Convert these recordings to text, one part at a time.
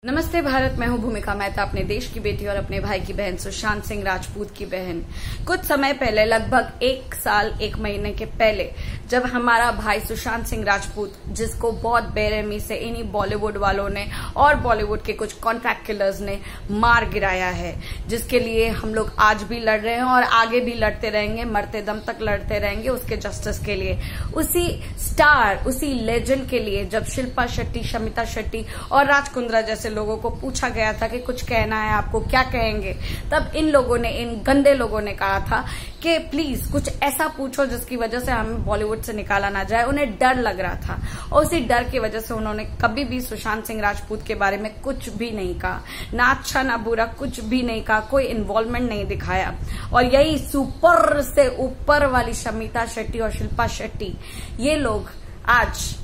नमस्ते भारत। मैं हूं भूमिका मेहता, अपने देश की बेटी और अपने भाई की बहन सुशांत सिंह राजपूत की बहन। कुछ समय पहले, लगभग 1 साल 1 महीने के पहले, जब हमारा भाई सुशांत सिंह राजपूत, जिसको बहुत बेरहमी से इन्हीं बॉलीवुड वालों ने और बॉलीवुड के कुछ कॉन्ट्रैक्ट किलर्स ने मार गिराया है, जिसके लिए हम लोग आज भी लड़ रहे हैं और आगे भी लड़ते रहेंगे, मरते दम तक लड़ते रहेंगे उसके जस्टिस के लिए। उसी स्टार, उसी लेजेंड के लिए जब शिल्पा शेट्टी, शमिता शेट्टी और राज कुंद्रा जैसे लोगों को पूछा गया था कि कुछ कहना है आपको, क्या कहेंगे, तब इन लोगों ने, इन गंदे लोगों ने कहा था कि प्लीज कुछ ऐसा पूछो जिसकी वजह से हमें बॉलीवुड से निकाला ना जाए। उन्हें डर लग रहा था और उसी डर की वजह से उन्होंने कभी भी सुशांत सिंह राजपूत के बारे में कुछ भी नहीं कहा, ना अच्छा ना बुरा, कुछ भी नहीं कहा, कोई इन्वॉल्वमेंट नहीं दिखाया। और यही सुपर से ऊपर वाली शमिता शेट्टी और शिल्पा शेट्टी, ये लोग आज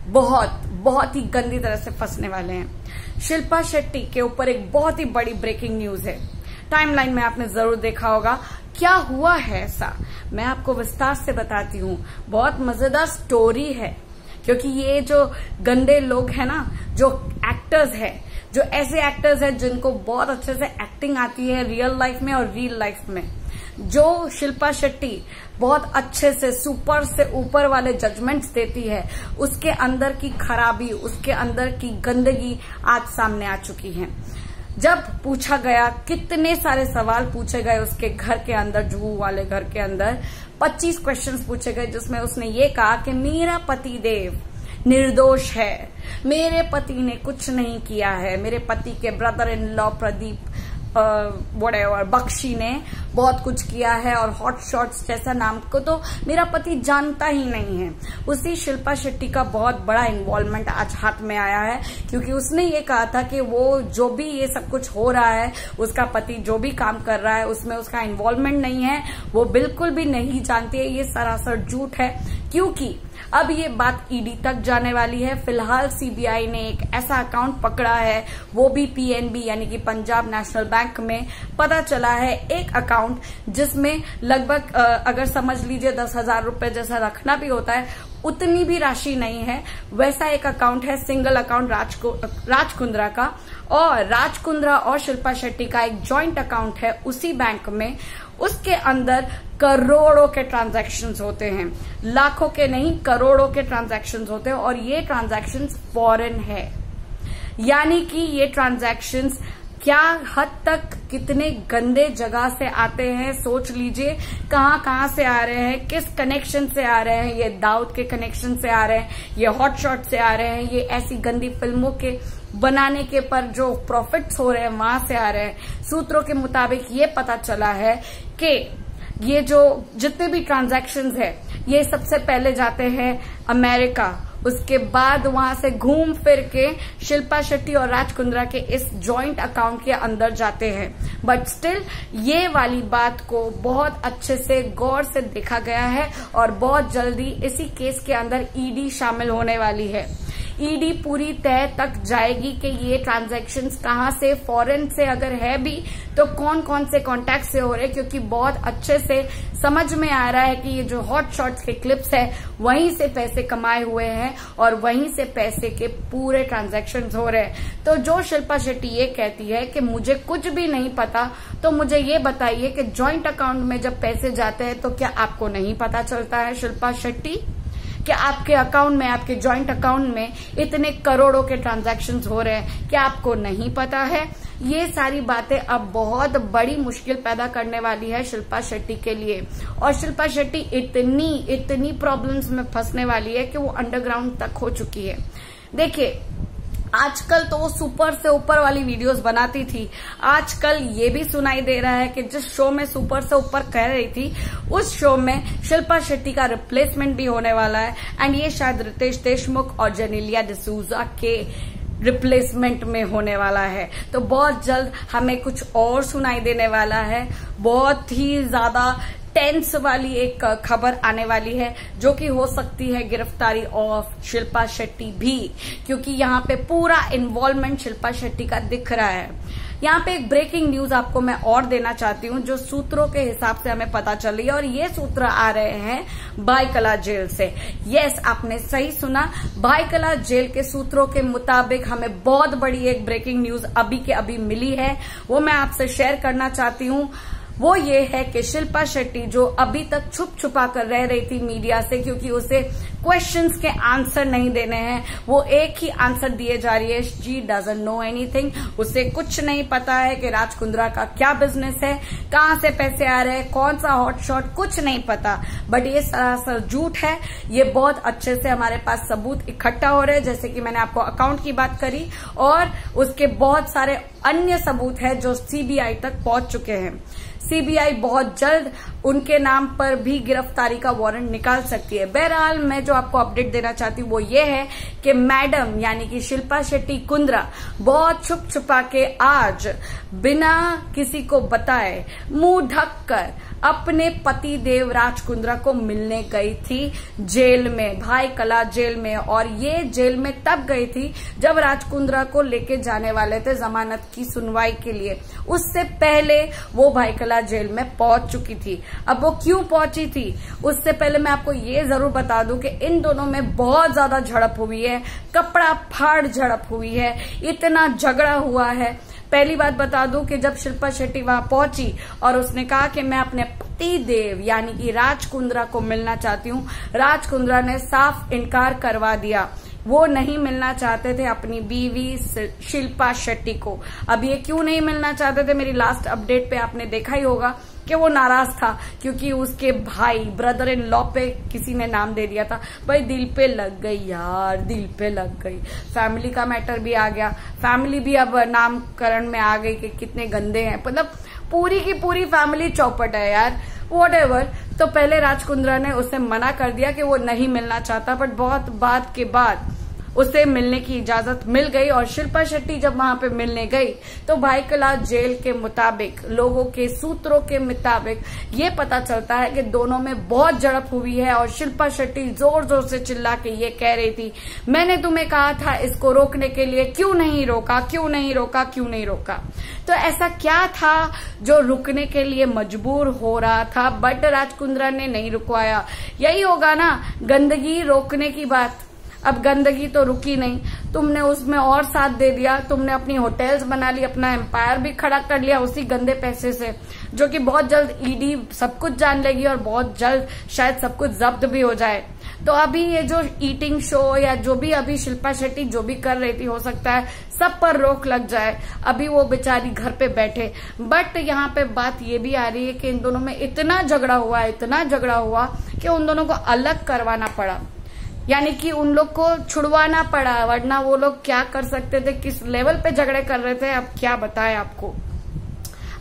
बहुत ही गंदी तरह से फंसने वाले हैं। शिल्पा शेट्टी के ऊपर एक बहुत ही बड़ी ब्रेकिंग न्यूज है। टाइमलाइन में आपने जरूर देखा होगा। क्या हुआ है ऐसा, मैं आपको विस्तार से बताती हूँ। बहुत मजेदार स्टोरी है, क्योंकि ये जो गंदे लोग हैं ना, जो एक्टर्स हैं, जो ऐसे एक्टर्स हैं जिनको बहुत अच्छे से एक्टिंग आती है रियल लाइफ में और रियल लाइफ में, जो शिल्पा शेट्टी बहुत अच्छे से सुपर से ऊपर वाले जजमेंट्स देती है, उसके अंदर की खराबी, उसके अंदर की गंदगी आज सामने आ चुकी है। जब पूछा गया, कितने सारे सवाल पूछे गए उसके घर के अंदर, जुहू वाले घर के अंदर 25 क्वेश्चंस पूछे गए, जिसमें उसने ये कहा कि मेरा पति देव निर्दोष है, मेरे पति ने कुछ नहीं किया है, मेरे पति के brother in law Pradeep Bakshi ने बहुत कुछ किया है और हॉट शॉट्स जैसा नाम को तो मेरा पति जानता ही नहीं है। उसी शिल्पा शेट्टी का बहुत बड़ा इन्वॉल्वमेंट आज हाथ में आया है, क्योंकि उसने ये कहा था कि वो जो भी ये सब कुछ हो रहा है, उसका पति जो भी काम कर रहा है उसमें उसका इन्वॉल्वमेंट नहीं है, वो बिल्कुल भी नहीं जानती है। ये सरासर झूठ है, क्योंकि अब ये बात ईडी तक जाने वाली है। फिलहाल सीबीआई ने एक ऐसा अकाउंट पकड़ा है, वो भी पीएनबी यानी कि पंजाब नेशनल बैंक में पता चला है, एक अकाउंट जिसमें लगभग अगर समझ लीजिए 10,000 रुपए जैसा रखना भी होता है, उतनी भी राशि नहीं है। वैसा एक अकाउंट है, सिंगल अकाउंट राज कुंद्रा का, और राज कुंद्रा और शिल्पा शेट्टी का एक जॉइंट अकाउंट है उसी बैंक में। उसके अंदर करोड़ों के ट्रांजैक्शंस होते हैं, लाखों के नहीं, करोड़ों के ट्रांजैक्शंस होते हैं, और ये ट्रांजैक्शंस फॉरेन है। यानी कि ये ट्रांजैक्शंस क्या हद तक, कितने गंदे जगह से आते हैं, सोच लीजिए। कहां से आ रहे हैं, किस कनेक्शन से आ रहे हैं। ये दाऊद के कनेक्शन से आ रहे हैं, ये हॉट शॉट से आ रहे हैं, ये ऐसी गंदी फिल्मों के बनाने के पर जो प्रॉफिट्स हो रहे हैं वहां से आ रहे हैं। सूत्रों के मुताबिक ये पता चला है कि ये जो जितने भी ट्रांजैक्शंस है, ये सबसे पहले जाते हैं अमेरिका, उसके बाद वहां से घूम फिर के शिल्पा शेट्टी और राज कुंद्रा के इस जॉइंट अकाउंट के अंदर जाते हैं। बट स्टिल ये वाली बात को बहुत अच्छे से गौर से देखा गया है और बहुत जल्दी इसी केस के अंदर ईडी शामिल होने वाली है। ईडी पूरी तह तक जाएगी कि ये ट्रांजैक्शंस कहां से, फॉरेन से अगर है भी तो कौन कौन से कॉन्टैक्ट से हो रहे हैं, क्योंकि बहुत अच्छे से समझ में आ रहा है कि ये जो हॉट शॉट्स के क्लिप्स है, वहीं से पैसे कमाए हुए हैं और वहीं से पैसे के पूरे ट्रांजैक्शंस हो रहे हैं। तो जो शिल्पा शेट्टी ये कहती है कि मुझे कुछ भी नहीं पता, तो मुझे ये बताइए कि जॉइंट अकाउंट में जब पैसे जाते हैं तो क्या आपको नहीं पता चलता है शिल्पा शेट्टी, कि आपके अकाउंट में, आपके जॉइंट अकाउंट में इतने करोड़ों के ट्रांजैक्शंस हो रहे हैं, क्या आपको नहीं पता है? ये सारी बातें अब बहुत बड़ी मुश्किल पैदा करने वाली है शिल्पा शेट्टी के लिए, और शिल्पा शेट्टी इतनी प्रॉब्लम्स में फंसने वाली है कि वो अंडरग्राउंड तक हो चुकी है। देखिए, आजकल तो वो सुपर से ऊपर वाली वीडियोस बनाती थी, आजकल ये भी सुनाई दे रहा है कि जिस शो में सुपर से ऊपर कह रही थी, उस शो में शिल्पा शेट्टी का रिप्लेसमेंट भी होने वाला है। एंड ये शायद रितेश देशमुख और जेनेलिया डिसूजा के रिप्लेसमेंट में होने वाला है। तो बहुत जल्द हमें कुछ और सुनाई देने वाला है। बहुत ही ज्यादा टेंस वाली एक खबर आने वाली है, जो कि हो सकती है गिरफ्तारी ऑफ शिल्पा शेट्टी भी, क्योंकि यहाँ पे पूरा इन्वॉल्वमेंट शिल्पा शेट्टी का दिख रहा है। यहाँ पे एक ब्रेकिंग न्यूज आपको मैं और देना चाहती हूँ, जो सूत्रों के हिसाब से हमें पता चल रही है, और ये सूत्र आ रहे हैं भाईकला जेल से। यस, आपने सही सुना, भाईकला जेल के सूत्रों के मुताबिक हमें बहुत बड़ी एक ब्रेकिंग न्यूज अभी के अभी मिली है, वो मैं आपसे शेयर करना चाहती हूँ। वो ये है कि शिल्पा शेट्टी, जो अभी तक छुप छुपा कर रह रही थी मीडिया से, क्योंकि उसे क्वेश्चंस के आंसर नहीं देने हैं, वो एक ही आंसर दिए जा रही है, शी डजंट नो एनीथिंग। उसे कुछ नहीं पता है कि राज कुंद्रा का क्या बिजनेस है, कहां से पैसे आ रहे हैं, कौन सा हॉट शॉट, कुछ नहीं पता। बट ये सरासर झूठ है। ये बहुत अच्छे से हमारे पास सबूत इकट्ठा हो रहे हैं, जैसे कि मैंने आपको अकाउंट की बात करी, और उसके बहुत सारे अन्य सबूत है जो सीबीआई तक पहुंच चुके हैं। सीबीआई बहुत जल्द उनके नाम पर भी गिरफ्तारी का वारंट निकाल सकती है। बहरहाल मैं जो आपको अपडेट देना चाहती हूँ वो ये है कि मैडम यानी कि शिल्पा शेट्टी कुंद्रा बहुत छुप छुपा के आज बिना किसी को बताए मुंह ढककर अपने पति देव राज कुंद्रा को मिलने गई थी जेल में, भाईकला जेल में। और ये जेल में तब गई थी जब राज कुंद्रा को लेके जाने वाले थे जमानत की सुनवाई के लिए। उससे पहले वो भाईकला जेल में पहुंच चुकी थी। अब वो क्यों पहुंची थी, उससे पहले मैं आपको ये जरूर बता दूं कि इन दोनों में बहुत ज्यादा झड़प हुई है, कपड़ा फाड़ झड़प हुई है, इतना झगड़ा हुआ है। पहली बात बता दूं कि जब शिल्पा शेट्टी वहां पहुंची और उसने कहा कि मैं अपने पति देव यानी कि राज कुंद्रा को मिलना चाहती हूं, राज कुंद्रा ने साफ इनकार करवा दिया। वो नहीं मिलना चाहते थे अपनी बीवी शिल्पा शेट्टी को। अब ये क्यों नहीं मिलना चाहते थे, मेरी लास्ट अपडेट पे आपने देखा ही होगा कि वो नाराज था क्योंकि उसके भाई ब्रदर इन लॉ पे किसी ने नाम दे दिया था। भाई दिल पे लग गई यार, दिल पे लग गई। फैमिली का मैटर भी आ गया, फैमिली भी अब नामकरण में आ गई कि कितने गंदे हैं, मतलब पूरी की पूरी फैमिली चौपट है यार, व्हाटएवर। तो पहले राज कुंद्रा ने उसे मना कर दिया कि वो नहीं मिलना चाहता, बट बहुत बात के बाद उसे मिलने की इजाजत मिल गई। और शिल्पा शेट्टी जब वहां पे मिलने गई तो भाईकला जेल के मुताबिक, लोगों के सूत्रों के मुताबिक ये पता चलता है कि दोनों में बहुत झड़प हुई है। और शिल्पा शेट्टी जोर जोर से चिल्ला के ये कह रही थी, मैंने तुम्हें कहा था इसको रोकने के लिए, क्यों नहीं रोका, क्यों नहीं रोका, क्यों नहीं रोका। तो ऐसा क्या था जो रुकने के लिए मजबूर हो रहा था, बट राज कुंद्रा ने नहीं रुकवाया। यही होगा ना गंदगी रोकने की बात। अब गंदगी तो रुकी नहीं, तुमने उसमें और साथ दे दिया, तुमने अपनी होटल्स बना ली, अपना एम्पायर भी खड़ा कर लिया उसी गंदे पैसे से, जो कि बहुत जल्द ईडी सब कुछ जान लेगी और बहुत जल्द शायद सब कुछ जब्त भी हो जाए। तो अभी ये जो ईटिंग शो या जो भी अभी शिल्पा शेट्टी जो भी कर रही थी, हो सकता है सब पर रोक लग जाए, अभी वो बेचारी घर पे बैठे। बट यहाँ पे बात ये भी आ रही है कि इन दोनों में इतना झगड़ा हुआ, इतना झगड़ा हुआ कि उन दोनों को अलग करवाना पड़ा, यानी कि उन लोग को छुड़वाना पड़ा, वरना वो लोग क्या कर सकते थे, किस लेवल पे झगड़े कर रहे थे, अब क्या बताएं आपको।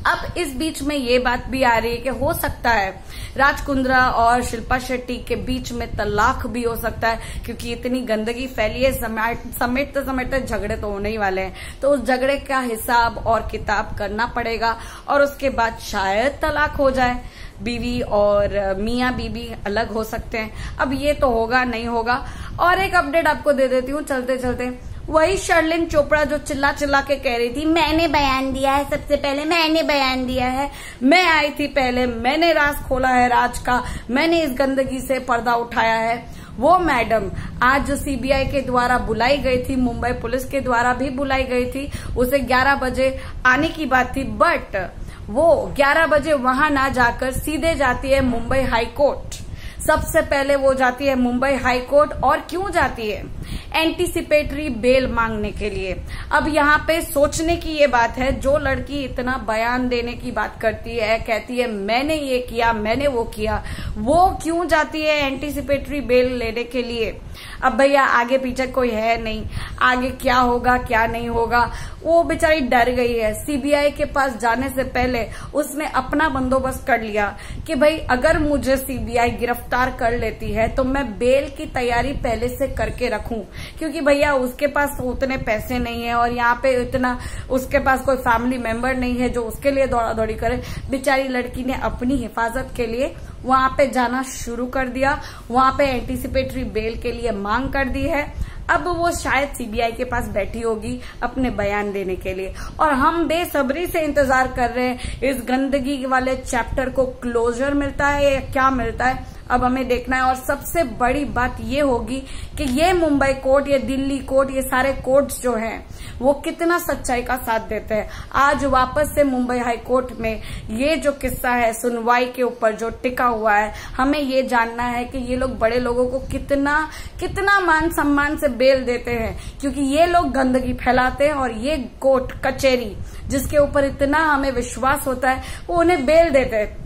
अब इस बीच में ये बात भी आ रही है कि हो सकता है राज कुंद्रा और शिल्पा शेट्टी के बीच में तलाक भी हो सकता है, क्योंकि इतनी गंदगी फैली है, समेटते समेटते झगड़े तो होने ही वाले हैं। तो उस झगड़े का हिसाब और किताब करना पड़ेगा और उसके बाद शायद तलाक हो जाए, बीवी और मियाँ बीवी अलग हो सकते हैं। अब ये तो होगा नहीं होगा। और एक अपडेट आपको दे देती हूँ चलते चलते, वही शर्लिन चोपड़ा जो चिल्ला चिल्ला के कह रही थी, मैंने बयान दिया है, सबसे पहले मैंने बयान दिया है, मैं आई थी पहले, मैंने राज खोला है राज का, मैंने इस गंदगी से पर्दा उठाया है, वो मैडम आज जो सीबीआई के द्वारा बुलाई गई थी, मुंबई पुलिस के द्वारा भी बुलाई गई थी, उसे 11 बजे आने की बात थी, बट वो 11 बजे वहां ना जाकर सीधे जाती है मुंबई हाई कोर्ट। सबसे पहले वो जाती है मुंबई हाई कोर्ट। और क्यों जाती है? एंटीसिपेटरी बेल मांगने के लिए। अब यहाँ पे सोचने की ये बात है, जो लड़की इतना बयान देने की बात करती है, कहती है मैंने ये किया, मैंने वो किया, वो क्यों जाती है एंटीसिपेटरी बेल लेने के लिए? अब भैया आगे पीछे कोई है नहीं, आगे क्या होगा क्या नहीं होगा, वो बेचारी डर गई है। सीबीआई के पास जाने से पहले उसने अपना बंदोबस्त कर लिया कि भाई अगर मुझे सीबीआई गिरफ्तार कर लेती है तो मैं बेल की तैयारी पहले से करके रखूं, क्योंकि भैया उसके पास उतने पैसे नहीं है और यहाँ पे इतना उसके पास कोई फैमिली मेंबर नहीं है जो उसके लिए दौड़ा दौड़ी करे। बेचारी लड़की ने अपनी हिफाजत के लिए वहां पे जाना शुरू कर दिया, वहां पे एंटीसिपेटरी बेल के लिए मांग कर दी है। अब वो शायद सीबीआई के पास बैठी होगी अपने बयान देने के लिए, और हम बेसब्री से इंतजार कर रहे हैं इस गंदगी वाले चैप्टर को क्लोजर मिलता है या क्या मिलता है, अब हमें देखना है। और सबसे बड़ी बात ये होगी कि ये मुंबई कोर्ट, ये दिल्ली कोर्ट, ये सारे कोर्ट्स जो हैं वो कितना सच्चाई का साथ देते हैं। आज वापस से मुंबई हाई कोर्ट में ये जो किस्सा है सुनवाई के ऊपर जो टिका हुआ है, हमें ये जानना है कि ये लोग बड़े लोगों को कितना कितना मान सम्मान से बेल देते हैं, क्योंकि ये लोग गंदगी फैलाते हैं और ये कोर्ट कचहरी जिसके ऊपर इतना हमें विश्वास होता है वो उन्हें बेल देते हैं।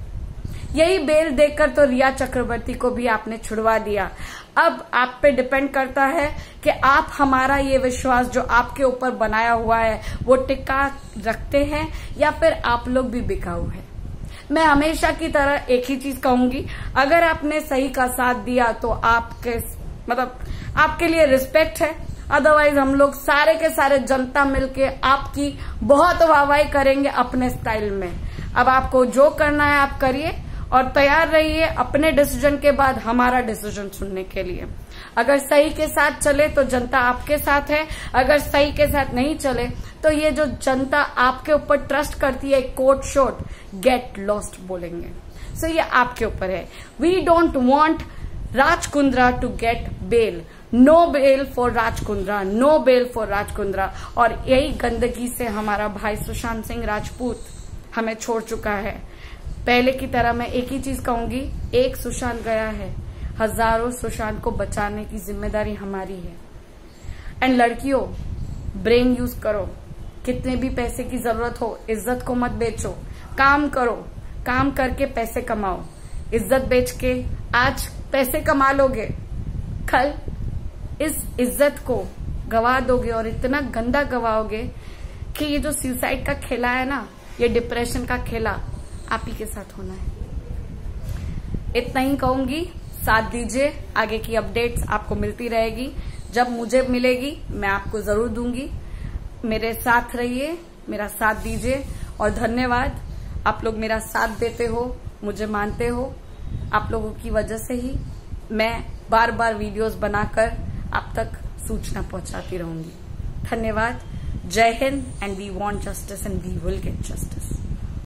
यही बेल देकर तो रिया चक्रवर्ती को भी आपने छुड़वा दिया। अब आप पे डिपेंड करता है कि आप हमारा ये विश्वास जो आपके ऊपर बनाया हुआ है वो टिका रखते हैं या फिर आप लोग भी बिकाऊ है। मैं हमेशा की तरह एक ही चीज कहूंगी, अगर आपने सही का साथ दिया तो आपके लिए रिस्पेक्ट है, अदरवाइज हम लोग सारे के सारे जनता मिलके आपकी बहुत वाहवाही करेंगे अपने स्टाइल में। अब आपको जो करना है आप करिए और तैयार रहिए अपने डिसीजन के बाद हमारा डिसीजन सुनने के लिए। अगर सही के साथ चले तो जनता आपके साथ है, अगर सही के साथ नहीं चले तो ये जो जनता आपके ऊपर ट्रस्ट करती है कोर्ट शोट गेट लॉस्ट बोलेंगे। सो ये आपके ऊपर है। We don't want Raj Kundra to get bail, no bail for Raj Kundra, no bail for Raj Kundra. और यही गंदगी से हमारा भाई सुशांत सिंह राजपूत हमें छोड़ चुका है। पहले की तरह मैं एक ही चीज कहूंगी, एक सुशांत गया है, हजारों सुशांत को बचाने की जिम्मेदारी हमारी है। एंड लड़कियों, ब्रेन यूज करो, कितने भी पैसे की जरूरत हो इज्जत को मत बेचो, काम करो, काम करके पैसे कमाओ। इज्जत बेच के आज पैसे कमा लोगे, कल इस इज्जत को गवा दोगे और इतना गंदा गवाओगे कि ये जो सुसाइड का खेला है ना, ये डिप्रेशन का खेला आप ही के साथ होना है। इतना ही कहूंगी, साथ दीजिए, आगे की अपडेट्स आपको मिलती रहेगी। जब मुझे मिलेगी मैं आपको जरूर दूंगी। मेरे साथ रहिए, मेरा साथ दीजिए और धन्यवाद। आप लोग मेरा साथ देते हो, मुझे मानते हो। आप लोगों की वजह से ही मैं बार बार वीडियोस बनाकर आप तक सूचना पहुंचाती रहूंगी। धन्यवाद। जय Hind and we want justice and we will get justice.